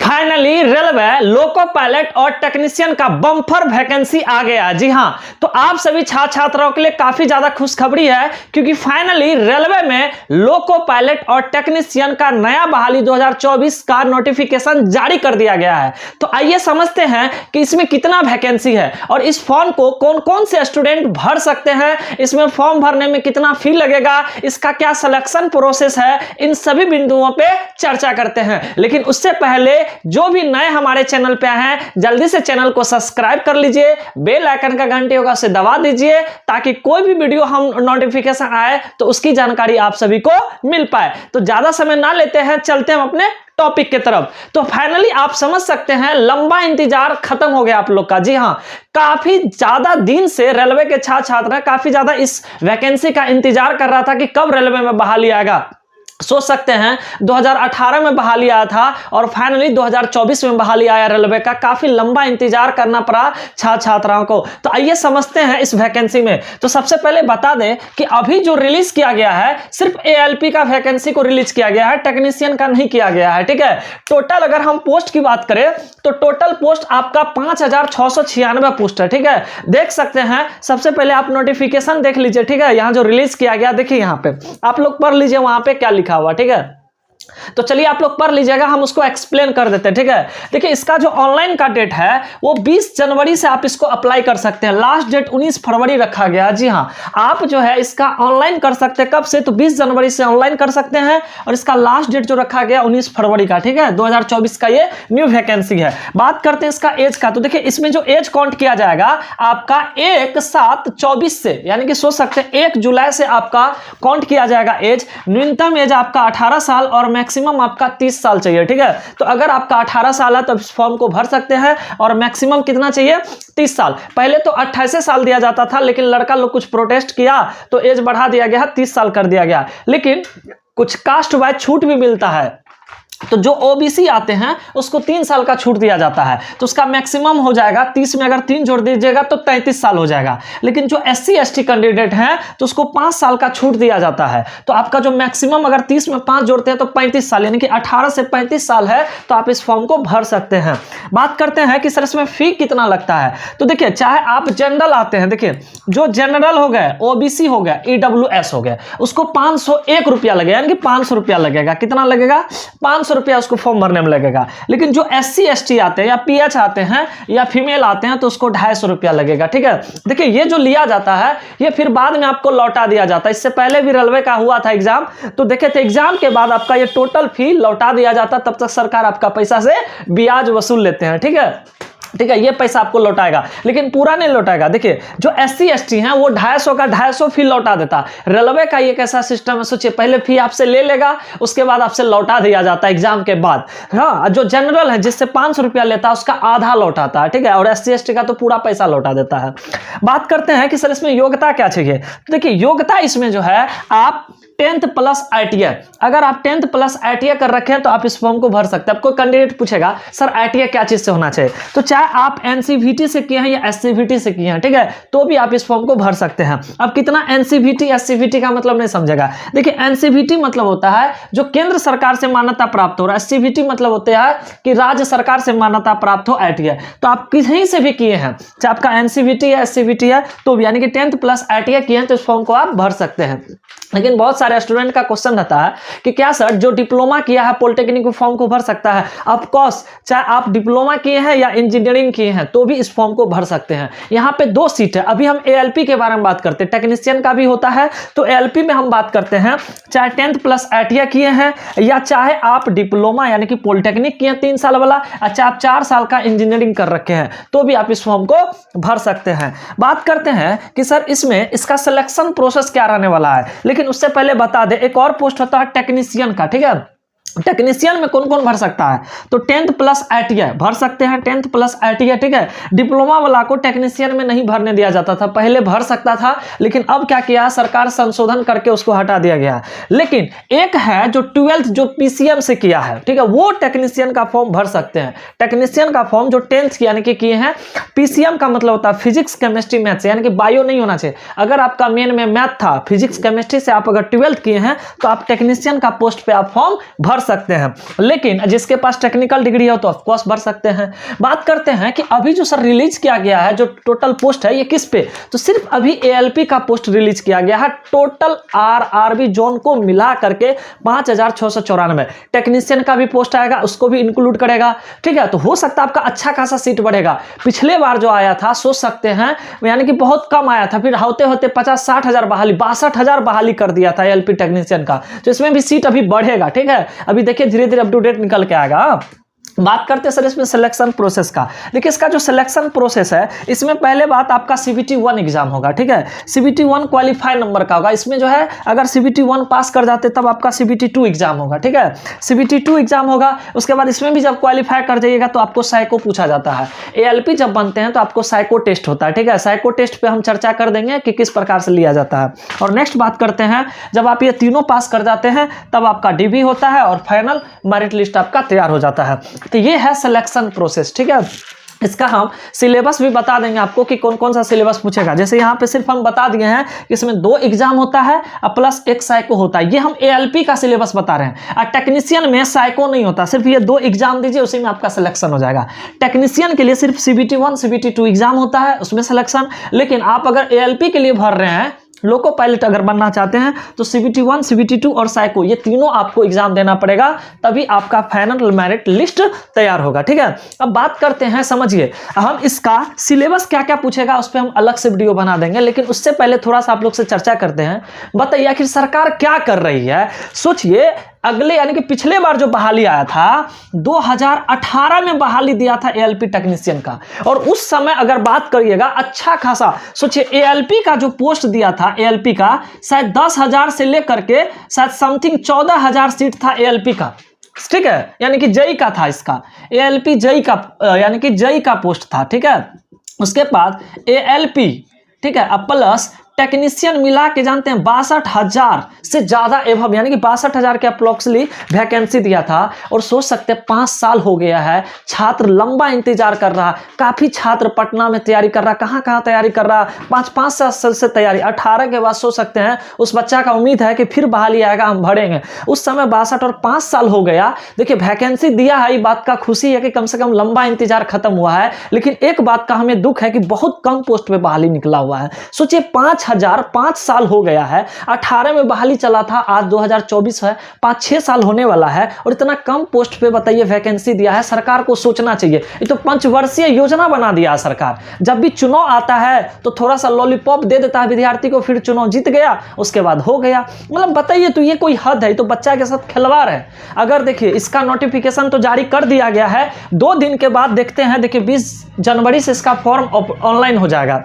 Finally railway loco pilot और technician का bumper vacancy आ गया। जी हां, तो आप सभी छात्र छात्राओं के लिए काफी ज्यादा खुशखबरी है, क्योंकि फाइनली रेलवे में लोको पायलट और टेक्नीशियन का नया बहाली 2024 का नोटिफिकेशन जारी कर दिया गया है। तो आइए समझते हैं कि इसमें कितना वैकेंसी है और इस फॉर्म को कौन कौन से स्टूडेंट भर सकते हैं, इसमें फॉर्म भरने में कितना फी लगेगा, इसका क्या सिलेक्शन प्रोसेस है, इन सभी बिंदुओं पे चर्चा करते हैं। लेकिन उससे पहले जो भी नए हमारे चैनल पे हैं, जल्दी से चैनल को सब्सक्राइब कर लीजिए, बेल आइकन का घंटी होगा उसे दबा दीजिए, ताकि कोई भी वीडियो हम नोटिफिकेशन आए तो उसकी जानकारी आप सभी को मिल पाए। तो ज्यादा समय ना लेते हैं, चलते हैं अपने टॉपिक के तरफ। तो फाइनली आप समझ सकते हैं लंबा इंतजार खत्म हो गया आप लोग का। जी हां, काफी ज्यादा दिन से रेलवे के छात्र छात्र काफी ज्यादा इस वैकेंसी का इंतजार कर रहा था कि कब रेलवे में बहाली आएगा। सोच सकते हैं 2018 में बहाली आया था और फाइनली 2024 में बहाली आया रेलवे का। काफी लंबा इंतजार करना पड़ा छात्र छात्राओं को। तो आइए समझते हैं इस वैकेंसी में। तो सबसे पहले बता दें कि अभी जो रिलीज किया गया है सिर्फ एएलपी का वैकेंसी को रिलीज किया गया है, टेक्नीशियन का नहीं किया गया है। ठीक है, टोटल अगर हम पोस्ट की बात करें तो टोटल पोस्ट आपका 5696 पोस्ट है। ठीक है, देख सकते हैं। सबसे पहले आप नोटिफिकेशन देख लीजिए। ठीक है, यहां जो रिलीज किया गया देखिए, यहां पे आप लोग पढ़ लीजिए वहां पे क्या लिखा हुआ। ठीक है, तो चलिए आप लोग पढ़ लीजिएगा, हम उसको एक्सप्लेन कर देते हैं। ठीक है, देखिए इसका जो ऑनलाइन का डेट है वो 20 जनवरी से आप इसको अप्लाई कर सकते हैं। लास्ट डेट 19 फरवरी रखा गया। जी हां, आप जो है इसका ऑनलाइन कर सकते हैं। कब से? तो 20 जनवरी से ऑनलाइन कर सकते हैं और इसका लास्ट डेट जो रखा गया 19 फरवरी का। ठीक है, 2024 का ये न्यू वैकेंसी है। बात करते हैं इसका एज का। तो देखिए इसमें जो एज काउंट किया जाएगा आपका 1/7/24 से, यानी कि सोच सकते हैं 1 जुलाई से आपका काउंट किया जाएगा एज। न्यूनतम एज आपका 18 साल और मैक्सिमम आपका 30 साल चाहिए। ठीक है, तो अगर आपका 18 साल है तो इस फॉर्म को भर सकते हैं और मैक्सिमम कितना चाहिए? 30 साल। पहले तो 28 साल दिया जाता था, लेकिन लड़का लोग कुछ प्रोटेस्ट किया तो एज बढ़ा दिया गया, 30 साल कर दिया गया। लेकिन कुछ कास्ट वाइज छूट भी मिलता है, तो जो ओबीसी आते हैं उसको 3 साल का छूट दिया जाता है, तो उसका मैक्सिमम हो जाएगा 30 में अगर 3 जोड़ दीजिएगा तो 33 साल हो जाएगा। लेकिन जो एससी एसटी कैंडिडेट हैं तो उसको 5 साल का छूट दिया जाता है, तो आपका जो मैक्सिमम अगर 30 में 5 जोड़ते हैं तो 35 साल, यानी कि 18 से 35 साल है, तो आप इस फॉर्म को भर सकते हैं। बात करते हैं कि सर इसमें फी कितना लगता है। तो देखिए चाहे आप जनरल आते हैं, देखिए जो जनरल हो गए, ओबीसी हो गया, ईडब्ल्यूएस हो गया, उसको 501 रुपया लगेगा, यानी कि 500 रुपया लगेगा। कितना लगेगा? 500 रुपया उसको फॉर्म भरने में लगेगा। लेकिन जो एससी एसटी आते हैं या पीएच आते हैं या फीमेल आते हैं तो उसको 250 रुपया लगेगा। ठीक है, देखिए ये जो लिया जाता है ये फिर बाद में आपको लौटा दिया जाता है। इससे पहले भी रेलवे का हुआ था एग्जाम, तो देखे थे एग्जाम के बाद आपका ये टोटल फी लौटा दिया जाता, तब तक सरकार आपका पैसा से ब्याज वसूल लेते हैं। ठीक है, ठीक है, ये पैसा आपको लौटाएगा, लेकिन पूरा नहीं लौटाएगा। देखिए जो एससी एसटी हैं वो 250 का 250 फी लौटा देता। रेलवे का ये कैसा सिस्टम है, सोचिए पहले फी आपसे ले लेगा, उसके बाद आपसे लौटा दिया जाता है एग्जाम के बाद। हाँ, जो जनरल है जिससे 500 रुपया लेता है उसका आधा लौटाता है। ठीक है, और एससी एसटी का तो पूरा पैसा लौटा देता है। बात करते हैं कि सर इसमें योग्यता क्या चाहिए। देखिए योग्यता इसमें जो है आप 10th प्लस ITI, अगर आप 10th प्लस ITI कर रखे हैं तो आप इस फॉर्म को भर सकते हैं। आपको कैंडिडेट पूछेगा सर ITI क्या चीज से होना चाहिए, तो चाहे आप NCVT से किए हैं या SCVT से किए हैं, ठीक है, तो भी आप इस फॉर्म को भर सकते हैं। अब कितना NCVT SCVT का मतलब नहीं समझेगा। देखिए NCVT मतलब होता है जो केंद्र सरकार से मान्यता प्राप्त हो रहा है, SCVT मतलब होता है कि राज्य सरकार से मान्यता प्राप्त हो ITI। तो आप कहीं से भी किए हैं, चाहे आपका NCVT या SCVT है तो यानी कि 10th प्लस ITI किए हैं तो इस फॉर्म को आप भर सकते हैं। लेकिन बहुत सारे स्टूडेंट का क्वेश्चन रहता है कि क्या सर जो डिप्लोमा किया है पॉलिटेक्निक फॉर्म को भर सकता है? ऑफ कोर्स, चाहे आप डिप्लोमा किए हैं या इंजीनियरिंग किए हैं तो भी इस फॉर्म को भर सकते हैं। यहाँ पे 2 सीट है। अभी हम एएलपी के बारे में बात करते हैं, टेक्नीशियन का भी होता है, तो एएलपी में हम बात करते हैं चाहे 10th प्लस ITI किए हैं या चाहे आप डिप्लोमा यानी कि पॉलिटेक्निक किए 3 साल वाला, अच्छा आप 4 साल का इंजीनियरिंग कर रखे हैं तो भी आप इस फॉर्म को भर सकते हैं। बात करते हैं कि सर इसमें इसका सिलेक्शन प्रोसेस क्या रहने वाला है, लेकिन उससे पहले बता दे एक और पोस्ट होता है टेक्नीशियन का। ठीक है, टेक्नीशियन में कौन कौन भर सकता है, तो 10th प्लस ITI भर सकते हैं, 10th प्लस ITI। ठीक है, डिप्लोमा वाला को टेक्नीशियन में नहीं भरने दिया जाता था, पहले भर सकता था, लेकिन अब क्या किया सरकार संशोधन करके उसको हटा दिया गया। लेकिन एक है जो 12th जो PCM से किया है, ठीक है, वो टेक्नीशियन का फॉर्म भर सकते हैं। टेक्नीशियन का फॉर्म जो 10th यानी कि किए हैं, PCM का मतलब होता है फिजिक्स केमिस्ट्री मैथ्स, यानी कि बायो नहीं होना चाहिए। अगर आपका मेन में मैथ था, फिजिक्स केमिस्ट्री से आप अगर 12th किए हैं तो आप टेक्नीशियन का पोस्ट पे आप फॉर्म भर सकते हैं, लेकिन जिसके पास टेक्निकल डिग्री हो तो ऑफकोर्स बढ़ सकते हैं। बात करते हैं कि अभी जो सर रिलीज किया गया है जो टोटल पोस्ट है ये किस पे, तो सिर्फ अभी ALP का पोस्ट रिलीज किया गया है। टोटल RRB जोन को मिला करके 5694। टेक्नीशियन का भी पोस्ट आएगा, उसको भी इंक्लूड करेगा, ठीक है। तो हो सकता है आपका अच्छा खासा सीट बढ़ेगा। पिछले बार जो आया था सोच सकते हैं यानी कि बहुत कम आया था, फिर होते होते 50-60 हजार बहाली, 62,000 बहाली कर दिया था ALP टेक्नीशियन का। तो इसमें भी सीट अभी बढ़ेगा, ठीक है। अभी देखिए धीरे धीरे अप टू डेट निकल के आएगा। बात करते हैं सर इसमें सिलेक्शन प्रोसेस का। देखिए इसका जो सिलेक्शन प्रोसेस है इसमें पहले बात आपका CBT 1 एग्जाम होगा, ठीक है। CBT 1 क्वालिफाई नंबर का होगा। इसमें जो है अगर CBT 1 पास कर जाते तब आपका CBT 2 एग्जाम होगा, ठीक है। CBT 2 एग्जाम होगा, उसके बाद इसमें भी जब क्वालिफाई कर जाइएगा तो आपको साइको पूछा जाता है। ALP जब बनते हैं तो आपको साइको टेस्ट होता है, ठीक है। साइको टेस्ट पे हम चर्चा कर देंगे कि किस प्रकार से लिया जाता है। और नेक्स्ट बात करते हैं, जब आप ये तीनों पास कर जाते हैं तब आपका DB होता है और फाइनल मेरिट लिस्ट आपका तैयार हो जाता है। तो ये है सिलेक्शन प्रोसेस, ठीक है। इसका हम सिलेबस भी बता देंगे आपको कि कौन कौन सा सिलेबस पूछेगा। जैसे यहाँ पे सिर्फ हम बता दिए हैं कि इसमें 2 एग्जाम होता है प्लस 1 साइको होता है। ये हम ALP का सिलेबस बता रहे हैं। और टेक्नीशियन में साइको नहीं होता, सिर्फ ये 2 एग्जाम दीजिए उसी में आपका सिलेक्शन हो जाएगा। टेक्नीशियन के लिए सिर्फ CBT 1 CBT 2 एग्जाम होता है, उसमें सिलेक्शन। लेकिन आप अगर ALP के लिए भर रहे हैं, लोको पायलट अगर बनना चाहते हैं तो CBT 1 CBT 2 और साइको ये तीनों आपको एग्जाम देना पड़ेगा, तभी आपका फाइनल मेरिट लिस्ट तैयार होगा, ठीक है। अब बात करते हैं, समझिए हम इसका सिलेबस क्या क्या पूछेगा उस पर हम अलग से वीडियो बना देंगे, लेकिन उससे पहले थोड़ा सा आप लोग से चर्चा करते हैं। बताइए आखिर सरकार क्या कर रही है। सोचिए अगले यानी कि पिछले बार जो बहाली आया था 2018 में बहाली दिया था ALP टेक्नीशियन का, और उस समय अगर बात करिएगा अच्छा खासा, सोचिए ALP का जो पोस्ट दिया था ALP का शायद 10,000 से लेकर के शायद समथिंग 14,000 सीट था ALP का, ठीक है। यानी कि JEE का था, इसका ALP JEE का यानी कि JEE का पोस्ट था, ठीक है। उसके बाद ALP, ठीक है, अब प्लस टेक्नीशियन मिला के जानते हैं 62,000 से ज्यादा एवं यानी कि 62,000 के अप्रोक्सली वैकेंसी दिया था। और सोच सकते हैं 5 साल हो गया है, छात्र लंबा इंतजार कर रहा। काफी छात्र पटना में तैयारी कर रहा, कहाँ तैयारी कर रहा, 5-5 साल से तैयारी। 18 के बाद सोच सकते हैं उस बच्चा का उम्मीद है कि फिर बहाली आएगा, हम भरेंगे। उस समय 62 और 5 साल हो गया। देखिए वैकेंसी दिया है, ये बात का खुशी है कि कम से कम लंबा इंतजार खत्म हुआ है, लेकिन एक बात का हमें दुख है कि बहुत कम पोस्ट पे बहाली निकला हुआ है। सोचिए 5 साल हो गया है, 18 में बहाली चला था, आज 2024 है, 5-6 साल होने वाला है और इतना कम पोस्ट पे बताइए वैकेंसी दिया है। सरकार को सोचना चाहिए। ये तो 5 वर्षीय योजना बना दिया है सरकार। जब भी चुनाव आता है तो थोड़ा सा लॉलीपॉप दे देता है विद्यार्थी को, फिर चुनाव जीत गया, उसके बाद हो गया। मतलब बताइए तो ये कोई हद है, तो बच्चा के साथ खिलवाड़ है। अगर देखिए इसका नोटिफिकेशन तो जारी कर दिया गया है, 2 दिन के बाद देखते हैं। देखिए 20 जनवरी से इसका फॉर्म ऑनलाइन हो जाएगा।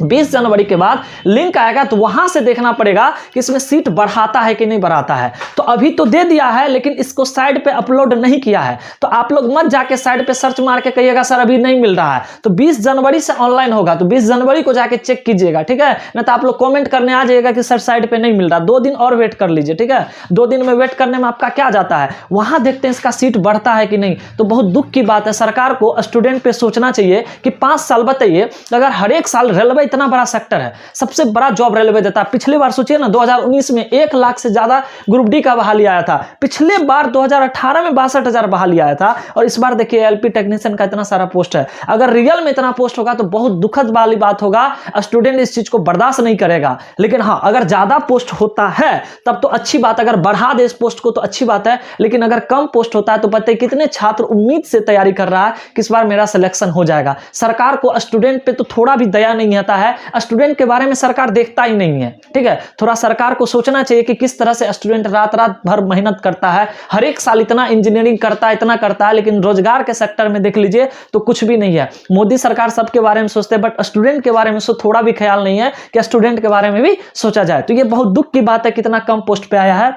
20 जनवरी के बाद लिंक आएगा तो वहां से देखना पड़ेगा कि इसमें सीट बढ़ाता है कि नहीं बढ़ाता है। तो अभी तो दे दिया है लेकिन इसको साइड पे अपलोड नहीं किया है, तो आप लोग मत जाके साइड पे सर्च मार के कहिएगा सर अभी नहीं मिल रहा है। तो 20 जनवरी से ऑनलाइन होगा, तो 20 जनवरी को जाके चेक कीजिएगा, ठीक है। नहीं तो आप लोग कॉमेंट करने आ जाइएगा कि सर साइड पे नहीं मिल रहा। 2 दिन और वेट कर लीजिए, ठीक है। 2 दिन में वेट करने में आपका क्या जाता है, वहां देखते हैं इसका सीट बढ़ता है कि नहीं। तो बहुत दुख की बात है, सरकार को स्टूडेंट पे सोचना चाहिए कि 5 साल बताइए, अगर हर एक साल रेलवे इतना बड़ा सेक्टर है, सबसे बड़ा जॉब रेलवे देता है। पिछली बार सोचिए ना 2019 में 1 लाख से ज्यादा ग्रुप डी का बहाली आया था। पिछले बार 2018 में 62,000 बहाली आया था, और इस बार देखिए ALP टेक्नीशियन का इतना सारा पोस्ट है। अगर रियल में इतना पोस्ट होगा तो बहुत दुखद वाली बात होगा, स्टूडेंट इस चीज को बर्दाश्त नहीं करेगा। लेकिन हाँ अगर ज्यादा पोस्ट होता है तब तो अच्छी बात, अगर बढ़ा दे इस पोस्ट को तो अच्छी बात है। लेकिन अगर कम पोस्ट होता है तो पता है कितने छात्र उम्मीद से तैयारी कर रहा है कि इस बार मेरा सिलेक्शन हो जाएगा। सरकार को स्टूडेंट पे तो थोड़ा भी दया नहीं आता है, स्टूडेंट के बारे में सरकार देखता ही नहीं है, ठीक है। थोड़ा सरकार को सोचना चाहिए कि किस तरह से स्टूडेंट रात रात भर मेहनत करता है, हर एक साल इतना इंजीनियरिंग करता है, इतना करता है, लेकिन रोजगार के सेक्टर में देख लीजिए तो कुछ भी नहीं है। मोदी सरकार सबके बारे में सोचते हैं बट स्टूडेंट के बारे में थोड़ा भी ख्याल नहीं है कि स्टूडेंट के बारे में भी सोचा जाए। तो ये बहुत दुख की बात है कितना कम पोस्ट पे आया है।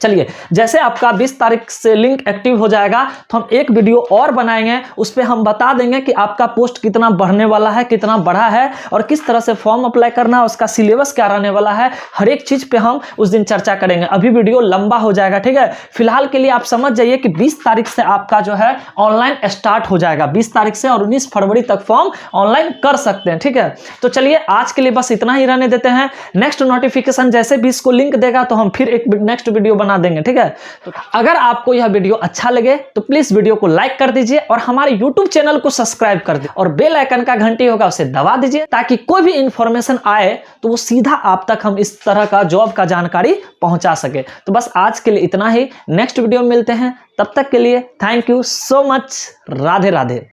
चलिए जैसे आपका 20 तारीख से लिंक एक्टिव हो जाएगा तो हम एक वीडियो और बनाएंगे, उस पर हम बता देंगे कि आपका पोस्ट कितना बढ़ने वाला है, कितना बढ़ा है, और किस तरह से फॉर्म अप्लाई करना है, उसका सिलेबस क्या रहने वाला है, हर एक चीज पे हम उस दिन चर्चा करेंगे। अभी वीडियो लंबा हो जाएगा, ठीक है। फिलहाल के लिए आप समझ जाइए कि 20 तारीख से आपका जो है ऑनलाइन स्टार्ट हो जाएगा, 20 तारीख से, और 19 फरवरी तक फॉर्म ऑनलाइन कर सकते हैं, ठीक है। तो चलिए आज के लिए बस इतना ही रहने देते हैं। नेक्स्ट नोटिफिकेशन जैसे भी इसको लिंक देगा तो हम फिर एक नेक्स्ट वीडियो बना देंगे, ठीक है। तो अगर आपको यह वीडियो अच्छा लगे तो प्लीज वीडियो को लाइक कर दीजिए और हमारे यूट्यूब चैनल को सब्सक्राइब कर दीजिए और बेल आइकन का घंटी होगा उसे दबा दीजिए, ताकि कोई भी इंफॉर्मेशन आए तो वो सीधा आप तक हम इस तरह का जॉब का जानकारी पहुंचा सके। तो बस आज के लिए इतना ही, नेक्स्ट वीडियो में मिलते हैं, तब तक के लिए thank you so much. Radhe Radhe.